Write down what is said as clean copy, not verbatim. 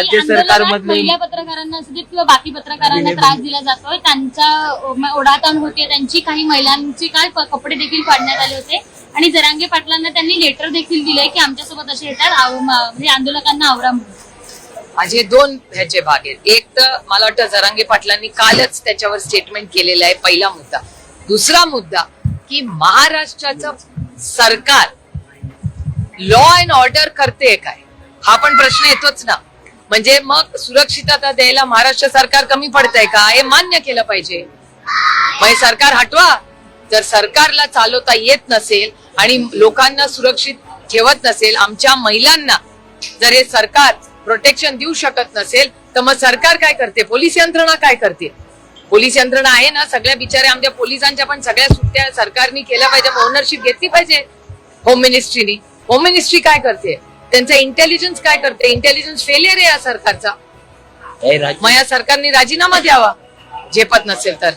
राज्य सरकारमधले महिला पत्रकारांना असू देत किंवा बाकी पत्रकारांना त्रास दिला जातोय, त्यांच्या ओढाताण होते, त्यांची काही महिलांचे काय कपडे देखील फाडण्यात आले होते आणि जरांगे पाटलांना त्यांनी लेटर देखील दिलंय की आमच्यासोबत असे येतात म्हणजे आंदोलकांना आवरा म्हणून. माझे दोन ह्याचे भाग आहेत. एक तर मला वाटतं जरांगे पाटलांनी कालच त्याच्यावर स्टेटमेंट केलेलं आहे, पहिला मुद्दा. दुसरा मुद्दा की महाराष्ट्राचं सरकार लॉ अँड ऑर्डर करते काय, हा पण प्रश्न येतोच ना. म्हणजे मग सुरक्षितता द्यायला महाराष्ट्र सरकार कमी पडतंय का, हे मान्य केलं पाहिजे. मग सरकार हटवा. जर सरकारला चालवता येत नसेल आणि लोकांना सुरक्षित ठेवत नसेल, आमच्या महिलांना जर हे सरकार प्रोटेक्शन देऊ शकत नसेल, तर मग सरकार काय करते, पोलीस यंत्रणा काय करते. पोलीस यंत्रणा आहे ना, सगळ्या बिचाऱ्या आमच्या पोलिसांच्या पण सगळ्या सुट्ट्या सरकारने केल्या पाहिजे, ओनरशिप घेतली पाहिजे होम मिनिस्ट्रीनी. होम मिनिस्ट्री काय करते, त्यांचा इंटेलिजन्स काय करते, इंटेलिजन्स फेलियर आहे या सरकारचा. मग या सरकारने राजीनामा द्यावा झेपत नसेल तर.